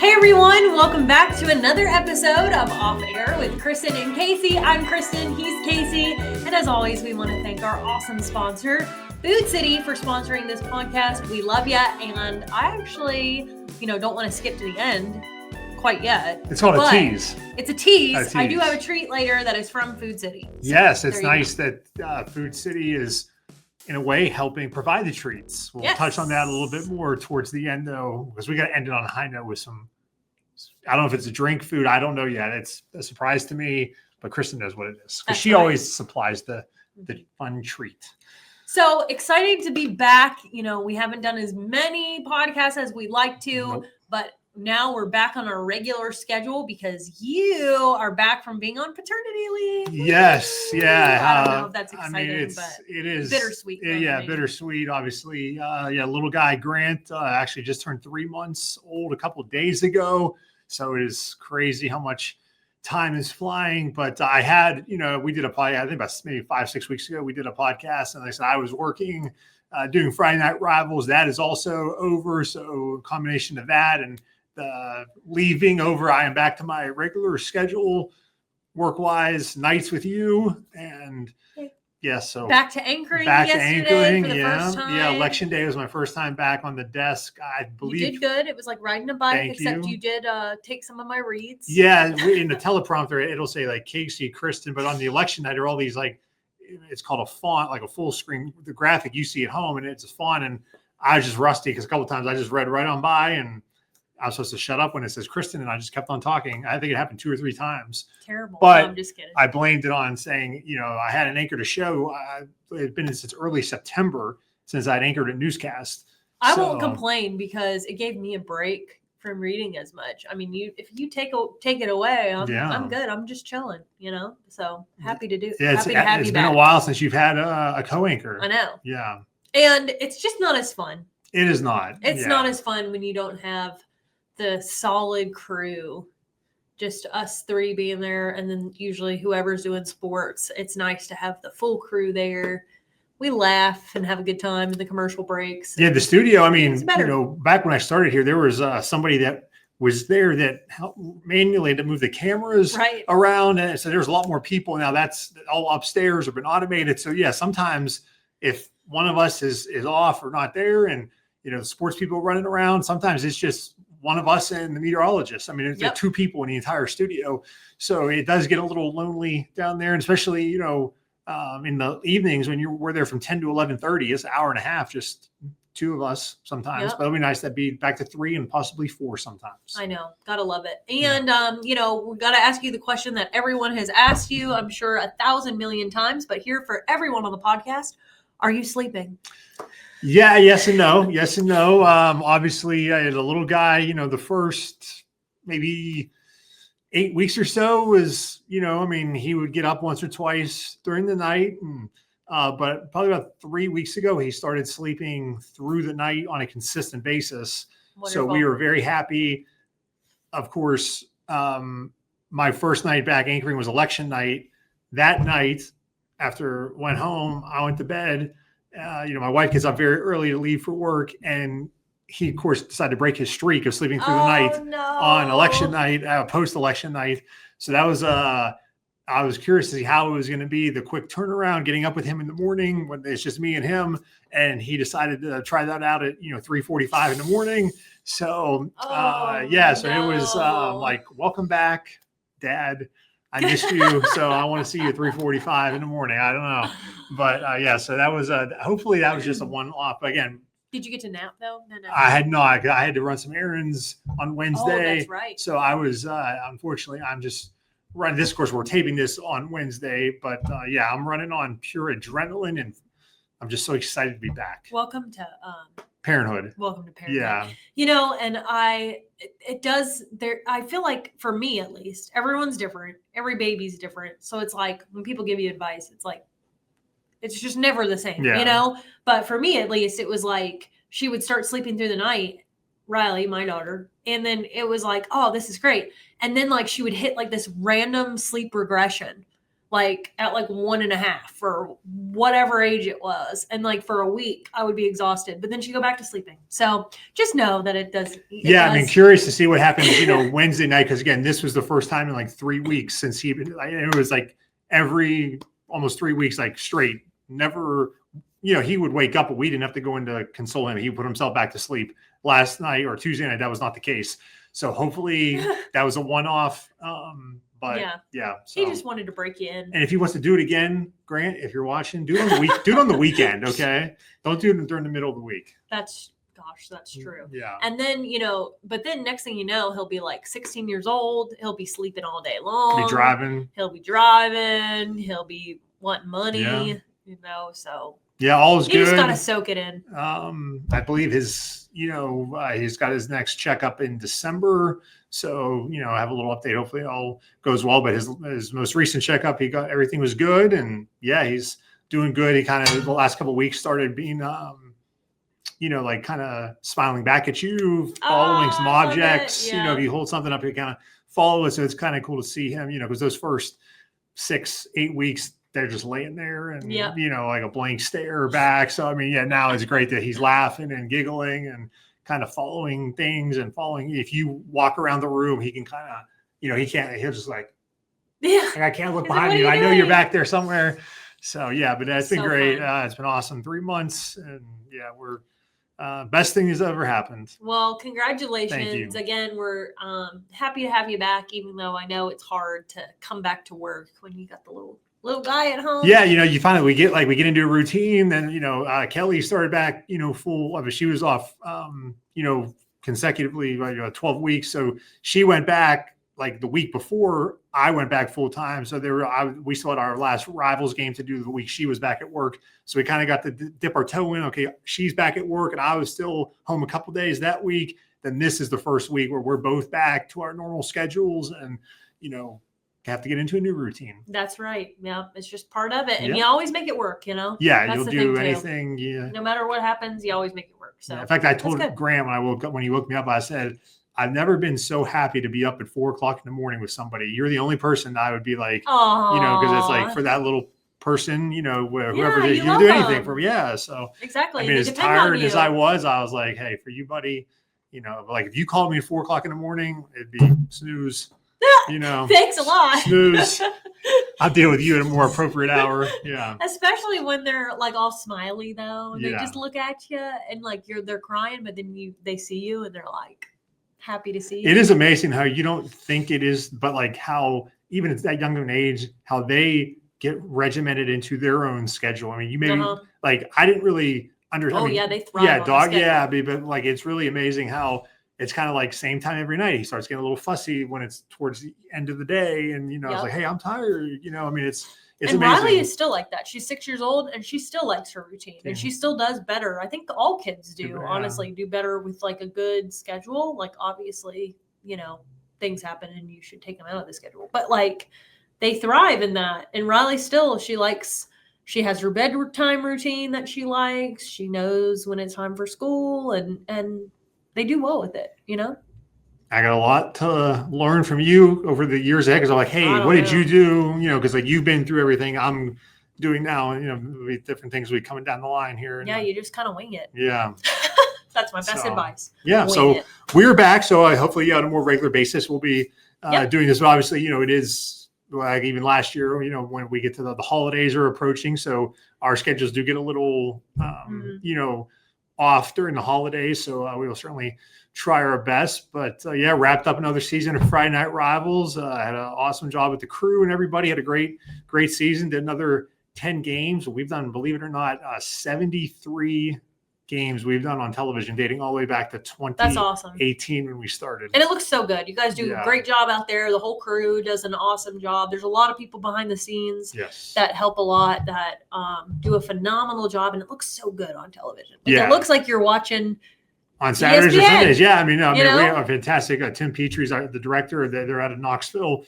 Hey everyone, welcome back to another episode of Off Air with Kristen and Casey. I'm Kristen, he's Casey, and as always, we want to thank our awesome sponsor, Food City, for sponsoring this podcast. We love you, and I actually, don't want to skip to the end quite yet. It's called a tease. It's a tease. I do have a treat later that is from Food City. So yes, it's nice that Food City is, in a way, helping provide the treats. We'll touch on that a little bit more towards the end, though, because we got to end it on a high note with some, I don't know if it's a drink, food. I don't know yet. It's a surprise to me, but Kristen knows what it is because she always supplies the fun treat. So excited to be back. We haven't done as many podcasts as we'd like to, but now we're back on our regular schedule because you are back from being on paternity leave. Yes, yeah. I don't know if that's exciting, but it is bittersweet. Bittersweet. Obviously, little guy Grant actually just turned 3 months old a couple of days ago, so it is crazy how much time is flying. But I had, we did a podcast. I think about maybe 5-6 weeks ago, we did a podcast, and like I said, I was working, doing Friday Night Rivals. That is also over. So a combination of that and leaving over, I am back to my regular schedule, work-wise, nights with you, and so back to anchoring. For the first time. Yeah. Election day was my first time back on the desk. I believe you did good. It was like riding a bike, except you did take some of my reads. Yeah, in the teleprompter, it'll say like Casey, Kristen, but on the election night, there are all these it's called a font, like a full screen, the graphic you see at home, and it's a font, and I was just rusty because a couple of times I just read right on by, and I was supposed to shut up when it says Kristen, and I just kept on talking. I think it happened 2 or 3 times. Terrible. But no, I'm just kidding. I blamed it on saying, I had an anchor to show. It had been since early September since I'd anchored a newscast. I won't complain because it gave me a break from reading as much. I mean, if you take it away, I'm good. I'm just chilling, So happy to do. Yeah, it's been a while since you've had a co-anchor. I know. Yeah. And it's just not as fun. It is not. It's not as fun when you don't have the solid crew, just us 3 being there, and then usually whoever's doing sports. It's nice to have the full crew there. We laugh and have a good time in the commercial breaks. Yeah, the studio, back when I started here, there was somebody that was there that helped manually to move the cameras around, and so there's a lot more people now. That's all upstairs or been automated. So yeah, sometimes if one of us is off or not there, and the sports people running around, sometimes it's just one of us and the meteorologist. I mean, it's like 2 people in the entire studio. So it does get a little lonely down there. And especially, in the evenings when we're there from 10 to 11:30, it's an hour and a half, just 2 of us sometimes. But it'll be nice to be back to 3 and possibly 4 sometimes. I know. Gotta love it. And, we got to ask you the question that everyone has asked you, I'm sure 1,000 million times, but here for everyone on the podcast, are you sleeping? Yeah, yes and no. Yes and no. Obviously, as a little guy, the first maybe 8 weeks or so was, he would get up once or twice during the night. And, but probably about 3 weeks ago, he started sleeping through the night on a consistent basis. Wonderful. So we were very happy. Of course, my first night back anchoring was election night. That night, after went home, I went to bed. My wife gets up very early to leave for work, and he, of course, decided to break his streak of sleeping through the night on election night, post-election night. So that was, I was curious to see how it was going to be, the quick turnaround, getting up with him in the morning when it's just me and him. And he decided to try that out at, 3:45 in the morning. So, it was welcome back, Dad. I missed you, so I want to see you at 3:45 in the morning. I don't know. But, so that was hopefully that was just a one-off. Again, did you get to nap, though? No. I had not. I had to run some errands on Wednesday. Oh, that's right. So I was, unfortunately, I'm just running this. Of course, we're taping this on Wednesday. But, I'm running on pure adrenaline, and I'm just so excited to be back. Welcome to parenthood. Welcome to parenthood. Yeah. And it does there. I feel like for me, at least, everyone's different. Every baby's different. So it's like when people give you advice, it's like, it's just never the same, But for me, at least, it was like she would start sleeping through the night, Riley, my daughter. And then it was like, oh, this is great. And then like she would hit like this random sleep regression. like at like 1.5 or whatever age it was. And like for a week, I would be exhausted, but then she'd go back to sleeping. So just know that it does. I mean, curious to see what happens, Wednesday night. Cause again, this was the first time in like 3 weeks since it was like almost 3 weeks, like straight, never, he would wake up, but we didn't have to go in to console him. He put himself back to sleep last night or Tuesday night. That was not the case. So hopefully that was a one-off. But so. He just wanted to break you in. And if he wants to do it again, Grant, if you're watching, do it on the week. Do it on the weekend, okay? Don't do it during the middle of the week. That's true. Yeah. And then but then next thing you know, he'll be like 16 years old. He'll be sleeping all day long. He'll be driving. He'll be wanting money. So. Yeah, all is good. You just gotta soak it in. I believe he's got his next checkup in December. So, I have a little update. Hopefully all goes well. But his most recent checkup, everything was good. And he's doing good. He kind of the last couple of weeks started being, like kind of smiling back at you, following some objects. Yeah. If you hold something up, you kind of follow it. So it's kind of cool to see him, because those first 6-8 weeks, they're just laying there and, like a blank stare back. So, I mean, now it's great that he's laughing and giggling and kind of following things and following. If you walk around the room, he can kind of, he'll just like, I can't look behind you. I know you're back there somewhere. So, but that's been great. It's been awesome. 3 months. And we're best thing that's ever happened. Well, congratulations. Thank you. Again, we're happy to have you back, even though I know it's hard to come back to work when you got the little guy at home. You find that we get into a routine. Then, Kelly started back, full of it. She was off, consecutively, 12 weeks. So she went back like the week before I went back full time. So we still had our last Rivals game to do the week she was back at work. So we kind of got to dip our toe in. Okay, she's back at work and I was still home a couple days that week. Then this is the first week where we're both back to our normal schedules and, have to get into a new routine. That's right. Yeah, it's just part of it. And you always make it work, Yeah, that's you'll do anything. Yeah. No matter what happens, you always make it work. So in fact, I told Graham when he woke me up, I said, I've never been so happy to be up at 4:00 in the morning with somebody. You're the only person that I would be like, because it's like for that little person, whoever it is, you'll do anything for me. Yeah. So exactly. I mean, as tired as I was like, hey, for you, buddy, like if you called me at 4:00 in the morning, it'd be snooze. Thanks a lot. Snooze. I'll deal with you at a more appropriate hour. Yeah. Especially when they're like all smiley though. They just look at you and like they're crying, but then they see you and they're like happy to see you. It is amazing how you don't think it is, but like how even at that young of an age, how they get regimented into their own schedule. I mean, you maybe like I didn't really understand. They thrive. Yeah, dog. Yeah, but like it's really amazing how it's kind of like same time every night. He starts getting a little fussy when it's towards the end of the day. And, it's like, hey, I'm tired. I mean, it's and amazing. Riley is still like that. She's 6 years old and she still likes her routine and she still does better. I think all kids do, honestly, do better with like a good schedule. Like obviously, things happen and you should take them out of the schedule, but like they thrive in that. And Riley still, she has her bedtime routine that she likes. She knows when it's time for school and they do well with it, I got a lot to learn from you over the years ahead because I'm like, hey, what did you do? Because like you've been through everything I'm doing now, and different things will be coming down the line here. And, you just kind of wing it. Yeah. That's my best advice. Yeah. So we're back. So I hopefully on a more regular basis we'll be doing this. But obviously, it is like even last year, when we get to the holidays are approaching. So our schedules do get a little, off during the holidays. So we will certainly try our best, but wrapped up another season of Friday Night Rivals. Had an awesome job with the crew and everybody. Had a great season. Did another 10 games. We've done, believe it or not, 73 games we've done on television dating all the way back to 2018. That's awesome. When we started. And it looks so good. You guys do a great job out there. The whole crew does an awesome job. There's a lot of people behind the scenes that help a lot, that do a phenomenal job, and it looks so good on television. Like, it looks like you're watching on Saturdays ESPN. Or Sundays. Yeah, I mean, we have a fantastic Tim Petrie's the director. They're out of Knoxville.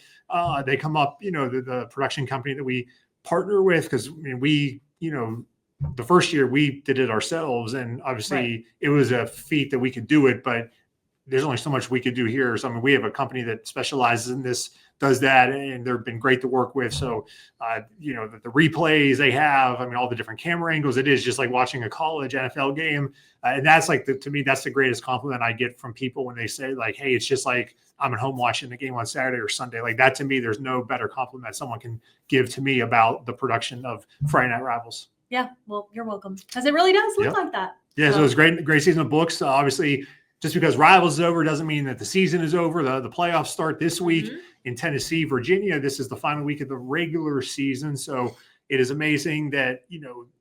They come up, the production company that we partner with, because we the first year we did it ourselves, and obviously it was a feat that we could do it, but there's only so much we could do here. So I mean, we have a company that specializes in this, does that, and they've been great to work with. So, the replays they have, I mean, all the different camera angles, it is just like watching a college NFL game. And that's like, to me, that's the greatest compliment I get from people when they say like, hey, it's just like I'm at home watching the game on Saturday or Sunday. Like that, to me, there's no better compliment someone can give to me about the production of Friday Night Rivals. Yeah, well, you're welcome. Because it really does look like that. Yeah, so it was great season of books. Obviously, just because Rivals is over doesn't mean that the season is over. The playoffs start this week in Tennessee, Virginia. This is the final week of the regular season. So it is amazing that,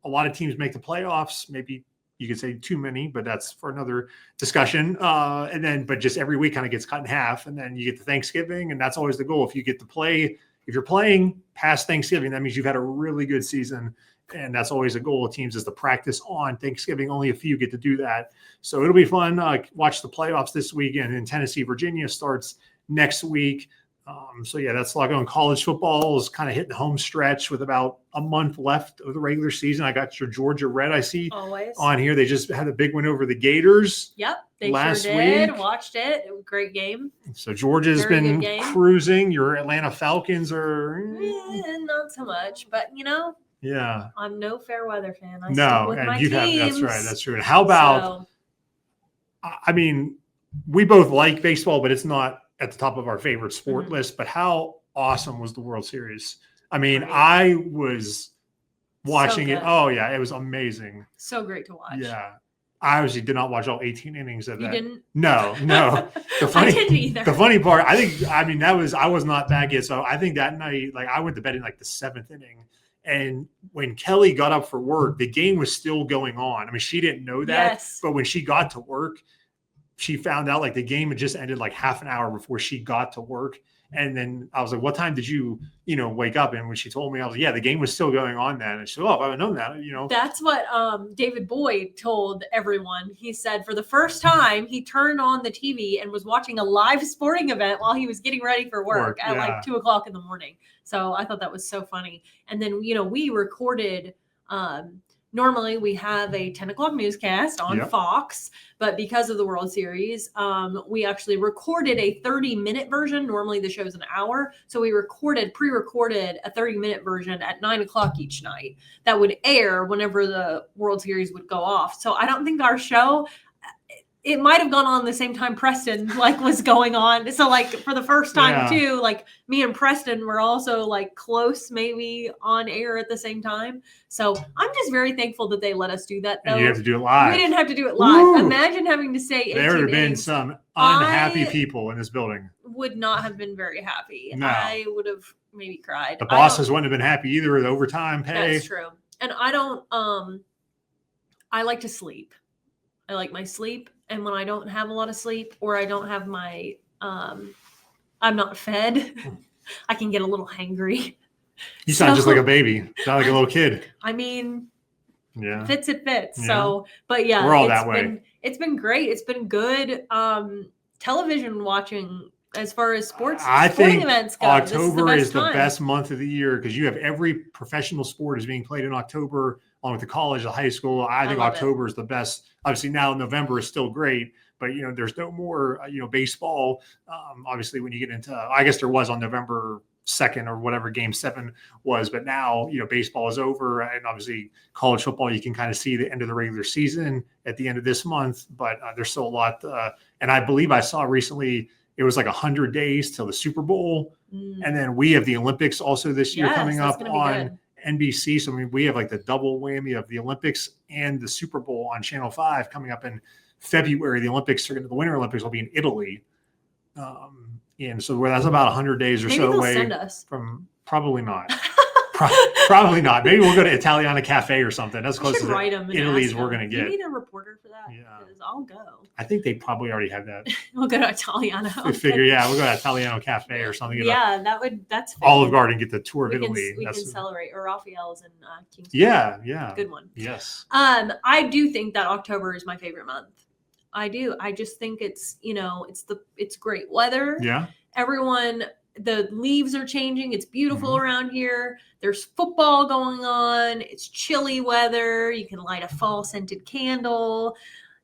a lot of teams make the playoffs. Maybe you could say too many, but that's for another discussion. But just every week kind of gets cut in half. And then you get to Thanksgiving, and that's always the goal. If you're playing past Thanksgiving, that means you've had a really good season. And that's always a goal of teams, is to practice on Thanksgiving. Only a few get to do that. So it'll be fun. Watch the playoffs this weekend. And Tennessee, Virginia starts next week. That's a lot going. College football is kind of hitting the home stretch with about a month left of the regular season. I got your Georgia Red, I see always on here. They just had a big win over the Gators. Yep, they last sure did. week. Watched it. It was a great game. So Georgia's been cruising. Your Atlanta Falcons are not so much, but yeah, I'm no fair weather fan. I no, with and my you teams. have, that's right, that's true. And how about? I mean, we both like baseball, but it's not at the top of our favorite sport list. But how awesome was the World Series? I mean, I was watching it. Oh yeah, it was amazing. So great to watch. Yeah. I obviously did not watch all 18 innings of that. You didn't? No. I didn't either. The funny part, I was not back yet. So I think that night, like I went to bed in like the 7th inning. And when Kelly got up for work, the game was still going on. I mean, she didn't know that, but when she got to work, she found out like the game had just ended like half an hour before she got to work. And then I was like, what time did you wake up? And when she told me, I was like, yeah, the game was still going on then. And she said, oh, if I had known that, That's what David Boyd told everyone. He said for the first time, he turned on the TV and was watching a live sporting event while he was getting ready for work at like 2:00 in the morning. So I thought that was so funny. And then, we recorded, normally we have a 10 o'clock newscast on Fox, but because of the World Series, we actually recorded a 30-minute version. Normally the show's an hour. So we pre-recorded a 30-minute version at 9:00 each night that would air whenever the World Series would go off. So I don't think our show, it might have gone on the same time Preston was going on. So for the first time too, me and Preston were also close, maybe on air at the same time. So I'm just very thankful that they let us do that. Though. And you have to do it live. We didn't have to do it live. Woo! Imagine having to say 18 There would have been some unhappy people in this building. Would not have been very happy. No. I would have maybe cried. The bosses wouldn't have been happy either with overtime pay. That's true. And I don't, I like to sleep. I like my sleep. And when I don't have a lot of sleep or I don't have my, I'm not fed, I can get a little hangry. You sound just like a baby. Sound like a little kid. I mean, fits. Yeah. So, but yeah, we're all that way. It's been great. It's been good. Television watching as far as sporting events go. October is the best month of the year because you have every professional sport is being played in October, along with the college, the high school. I think October is the best. Obviously now November is still great, but there's no more, baseball. Obviously when you get into, I guess there was on November 2nd or whatever game 7 was, but now, baseball is over and obviously college football, you can kind of see the end of the regular season at the end of this month, but there's still a lot. And I believe I saw recently, it was 100 days till the Super Bowl. And then we have the Olympics also this year coming up on NBC. So we have the double whammy of the Olympics and the Super Bowl on Channel 5 coming up in February. The Winter Olympics will be in Italy. And so that's about 100 days or so away from, probably not. Probably not. Maybe we'll go to Italiana Cafe or something. That's close to Italy's we're going to get. Do you need a reporter for that? Yeah. I'll go. I think they probably already have that. We'll go to Italiano. We'll go to Italiano Cafe or something. Yeah, that's fair. Olive Garden, get the tour of Italy. We can celebrate. Or Raphael's in Kingston. Yeah. Good one. Yes. I do think that October is my favorite month. I do. I just think it's, it's great weather. Yeah. Everyone, the leaves are changing. It's beautiful around here. There's football going on. It's chilly weather. You can light a fall scented candle.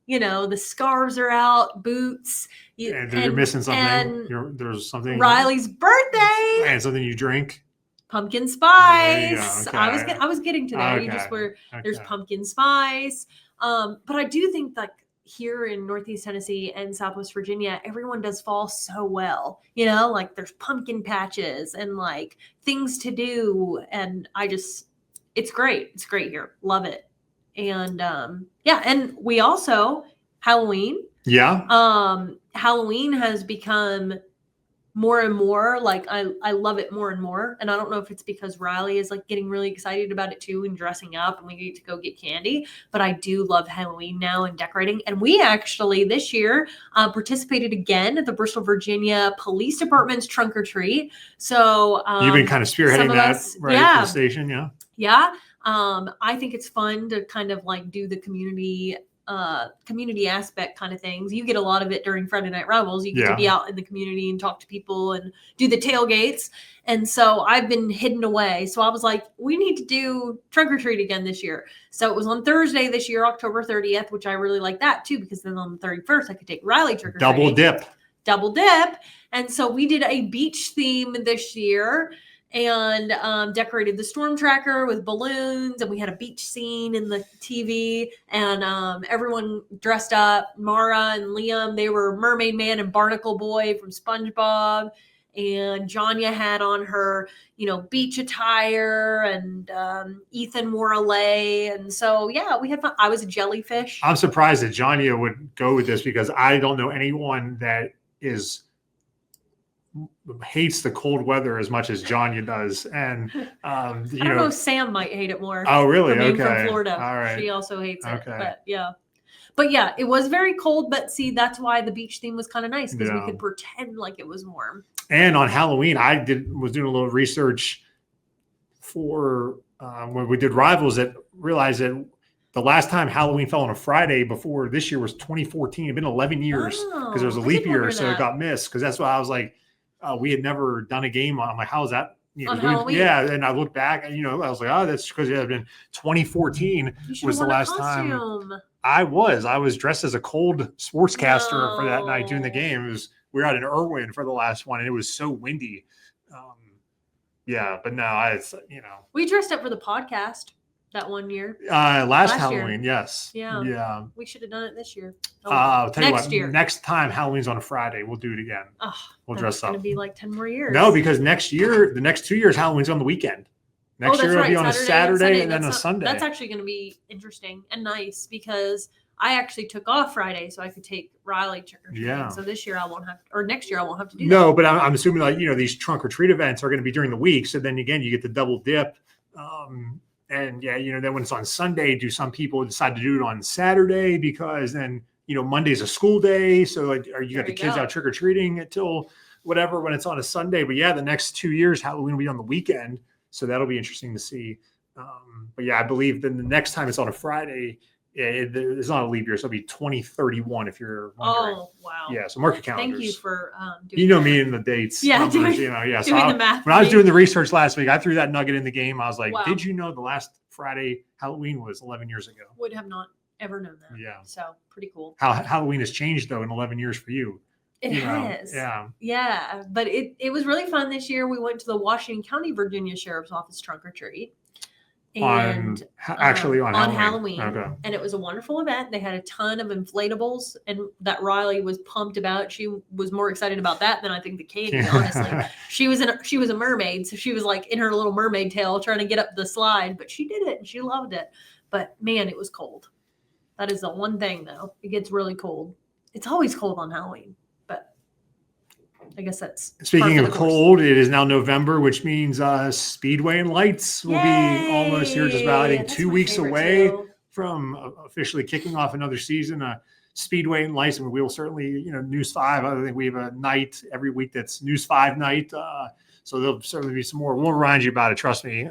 the scarves are out, boots. And you're missing something. And there's something. Riley's birthday. And something you drink. Pumpkin spice. Okay. I was getting to there. Okay. You just were there's pumpkin spice. But I do think like here in Northeast Tennessee and Southwest Virginia, everyone does fall so well. Like there's pumpkin patches and like things to do. And it's great. It's great here. Love it. And and we also Halloween. Yeah. Halloween has become more and more like I love it more and more. And I don't know if it's because Riley is like getting really excited about it too and dressing up and we get to go get candy, but I do love Halloween now and decorating. And we actually this year participated again at the Bristol, Virginia Police Department's Trunk or Treat. So you've been kind of spearheading that at the station. Yeah. I think it's fun to kind of like do the community aspect kind of things. You get a lot of it during Friday Night Rivals. You get to be out in the community and talk to people and do the tailgates. And so I've been hidden away. So I was like, we need to do Trunk or Treat again this year. So it was on Thursday this year, October 30th, which I really like that too, because then on the 31st, I could take Riley trick or treating. Double dip. And so we did a beach theme this year and decorated the storm tracker with balloons, and we had a beach scene in the TV, and everyone dressed up. Mara and Liam, they were Mermaid Man and Barnacle Boy from SpongeBob, and Janya had on her, beach attire, and Ethan wore a lei, and so we had fun. I was a jellyfish. I'm surprised that Janya would go with this because I don't know anyone that hates the cold weather as much as Janya does, and I don't know. Sam might hate it more. Oh, really? From okay. Florida. All right. She also hates it. But it was very cold. But see, that's why the beach theme was kind of nice because we could pretend like it was warm. And on Halloween, I was doing a little research for when we did Rivals that realized that the last time Halloween fell on a Friday before this year was 2014. It'd been 11 years because there was a leap year, so it got missed. Because that's why I was like. We had never done a game on. I'm like, how's that? On Halloween? Yeah. And I looked back and, I was like, oh, that's because it had been 2014 was the last time. I was dressed as a cold sportscaster for that night doing the game. We were out in Irwin for the last one and it was so windy. But no, we dressed up for the podcast that one year. Last Halloween, year. Yes. Yeah. We should have done it this year. Next year. Next time Halloween's on a Friday, we'll do it again. We'll dress up. It's going to be like 10 more years. No, because next year, the next 2 years, Halloween's on the weekend. Next year it'll be on a Saturday and then a Sunday. That's actually going to be interesting and nice because I actually took off Friday so I could take Riley trick or treating. Yeah. So this year I won't have, or next year I won't have to do that. No, but I'm assuming like these trunk or treat events are going to be during the week. So then again, you get the double dip. And then when it's on Sunday, some people decide to do it on Saturday because then, Monday's a school day. So like, you got the kids out trick or treating until whatever, when it's on a Sunday. But the next 2 years, Halloween will be on the weekend. So that'll be interesting to see. But I believe then the next time it's on a Friday, it's not a leap year. So it'll be 2031 if you're wondering. Oh, wow. Yeah. So mark your calendars. Thank you for doing that. Me and the dates. Yeah. Numbers, doing So the math. When I was doing the research last week, I threw that nugget in the game. I was like, wow. Did you know the last Friday Halloween was 11 years ago? Would have not ever known that. Yeah. So pretty cool. How Halloween has changed though in 11 years for you. It has. Yeah. Yeah. But it was really fun this year. We went to the Washington County, Virginia Sheriff's Office trunk or treat. And on Halloween. Okay. And it was a wonderful event. They had a ton of inflatables and that Riley was pumped about. She was more excited about that than I think the candy, honestly. She was a mermaid, so she was like in her little mermaid tail trying to get up the slide, but she did it and she loved it. But man, it was cold. That is the one thing though. It gets really cold. It's always cold on Halloween. I guess that's speaking of cold. It is now November, which means Speedway and Lights will be almost here, just about 2 weeks away from officially kicking off another season. Speedway and Lights, and we will certainly, News 5. I think we have a night every week that's News 5 night. So there'll certainly be some more. We'll remind you about it. Trust me.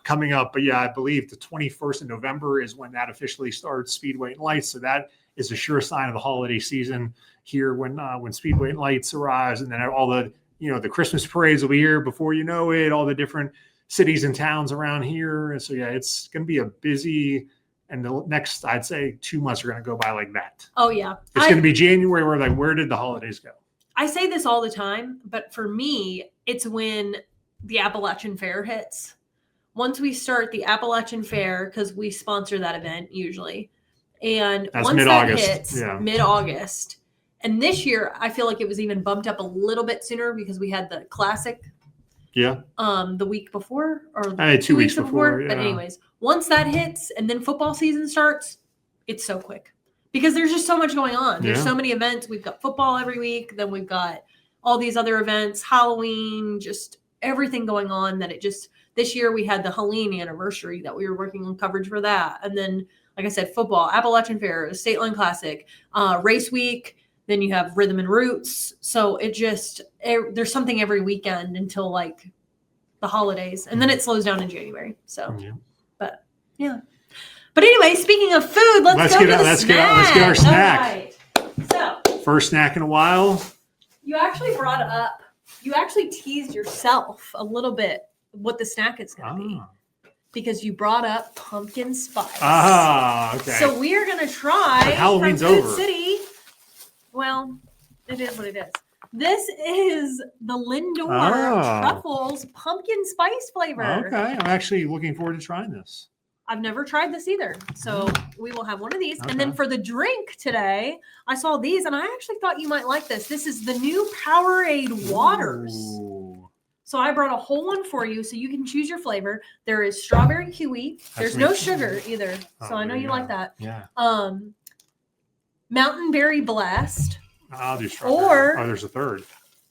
Coming up, but I believe the 21st of November is when that officially starts. Speedway and Lights. So that is a sure sign of the holiday season here when Speedway and Lights arrives, and then all the the Christmas parades will be here before you know it. All the different cities and towns around here, and so it's going to be a busy And the next, I'd say 2 months are going to go by like that. Oh yeah. It's going to be January where like, where did the holidays go? I say this all the time, but for me, it's when the Appalachian Fair hits. Once we start the Appalachian Fair, because we sponsor that event usually. And That's once mid-August. that hits Yeah. mid-August, and this year I feel like it was even bumped up a little bit sooner because we had the classic the week before or 2 weeks before. But anyways, once that hits and then football season starts, it's so quick because there's just so much going on. There's so many events. We've got football every week. Then we've got all these other events, Halloween, just everything going on that this year we had the Halloween anniversary that we were working on coverage for that. And then, like I said, football, Appalachian Fair, State Line Classic, race week. Then you have Rhythm and Roots. So there's something every weekend until like the holidays. And then it slows down in January. So, but yeah. But anyway, speaking of food, let's get our snack. All right. So, first snack in a while. You actually brought it up. You actually teased yourself a little bit what the snack is going to be. Because you brought up pumpkin spice. Okay. So we are going to try Halloween's from Food over. City. Well, it is what it is. This is the Lindor Truffles pumpkin spice flavor. Okay. I'm actually looking forward to trying this. I've never tried this either. So we will have one of these. Okay. And then for the drink today, I saw these and I actually thought you might like this. This is the new Powerade Waters. Ooh. So I brought a whole one for you so you can choose your flavor. There is strawberry kiwi. There's no sugar either. So I know you like that. Yeah. Mountain berry blast. I'll do strawberry. Or there's a third.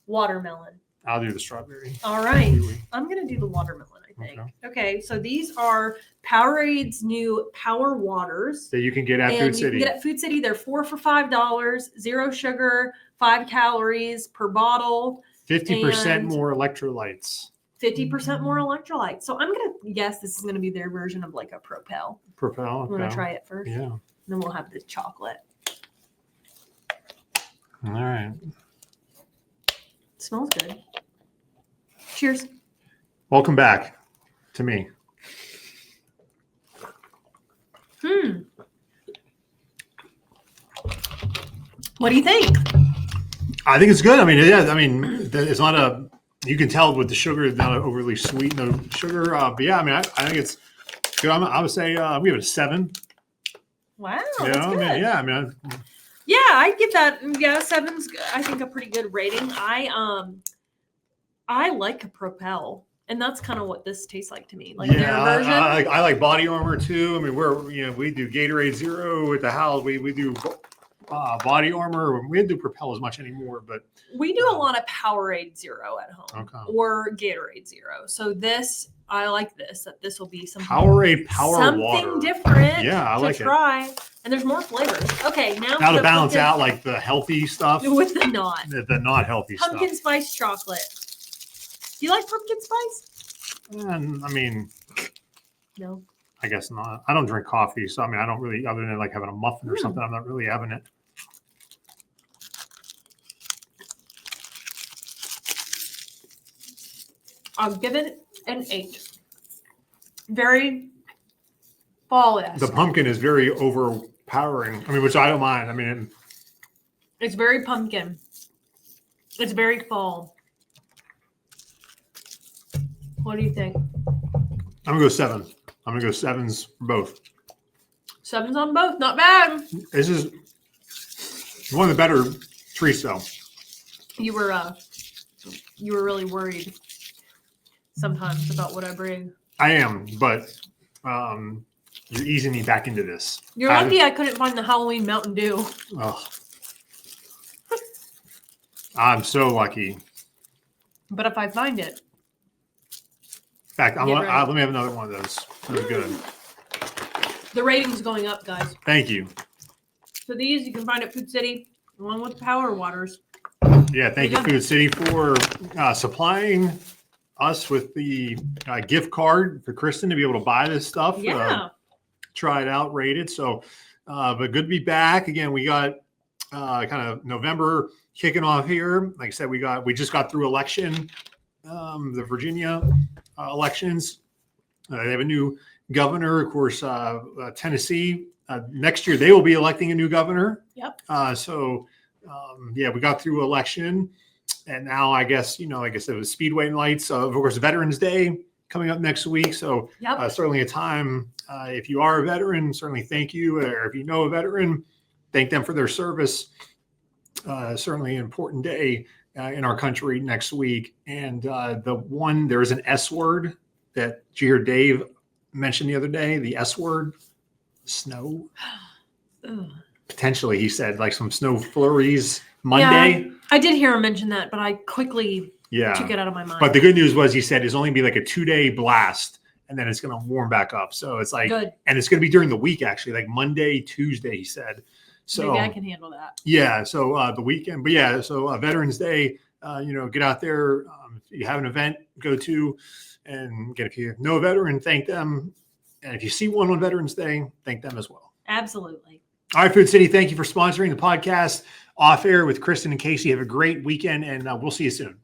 Watermelon. I'll do the strawberry. All right. I'm going to do the watermelon, I think. Okay. So these are Powerade's new Power Waters. That you can get at Food City. You can get at Food City. They're 4 for $5, 0 sugar, 5 calories per bottle. 50% more electrolytes. 50% more electrolytes. So I'm going to guess this is going to be their version of like a Propel. Okay. I'm going to try it first. Yeah. And then we'll have the chocolate. All right. It smells good. Cheers. Welcome back to me. What do you think? I think it's good. I mean, it's not you can tell with the sugar, it's not overly sweet, no sugar. But yeah, I mean, I think it's good. I would say we have a 7. Wow. That's good. Yeah, I'd give that. Yeah, 7's I think a pretty good rating. I like a Propel, and that's kind of what this tastes like to me. Like their version. I like Body Armor too. I mean, we do Gatorade Zero at the house. We do Body Armor. We didn't do Propel as much anymore, but we do a lot of Powerade Zero at home or Gatorade Zero. So I like this. That this will be something Powerade something Water. different. Yeah, I like try. And there's more flavors. Okay, now to balance out like the healthy stuff with the not not healthy stuff. Pumpkin spice chocolate. Do you like pumpkin spice? I mean, no. I guess not. I don't drink coffee, so I mean, I don't really, other than like having a muffin or something, I'm not really having it. I'll give it an 8. Very fall-esque. The pumpkin is very overpowering. I mean, which I don't mind. I mean, it's very pumpkin. It's very fall. What do you think? I'm gonna go 7. I'm gonna go 7s for both. 7s on both, not bad. This is one of the better treats, though. You were really worried sometimes about what I bring. I am, but you're easing me back into this. You're lucky I couldn't find the Halloween Mountain Dew. Oh, I'm so lucky. But if I find it. In fact, let me have another one of those. That was good. The rating's going up, guys. Thank you. So these you can find at Food City along with Power Waters. Yeah, thank you, Food City, for supplying us with the gift card for Kristen to be able to buy this stuff. Yeah. Try it out, rate it. So, but good to be back. Again, we got kind of November kicking off here. Like I said, we just got through election, the Virginia elections. They have a new governor. Of course, Tennessee, next year they will be electing a new governor. Yep. We got through election, and now I guess, like I said, with Speedway Nights, of course, Veterans Day coming up next week. So certainly a time, if you are a veteran, certainly thank you. Or if you know a veteran, thank them for their service. Certainly an important day in our country next week. And there is an S word that you hear Dave mention the other day, the S word, snow. Potentially, he said, like some snow flurries Monday. Yeah, I did hear him mention that, but I quickly took it out of my mind. But the good news was, he said it's only be like a 2-day blast, and then it's going to warm back up. So it's like, good. And it's going to be during the week, actually, like Monday, Tuesday, he said. So maybe I can handle that. Yeah. So the weekend, but so Veterans Day, get out there. If you have an event, go to, and if you know a veteran, thank them. And if you see one on Veterans Day, thank them as well. Absolutely. All right, Food City, thank you for sponsoring the podcast Off Air with Kristen and Casey. Have a great weekend, and we'll see you soon.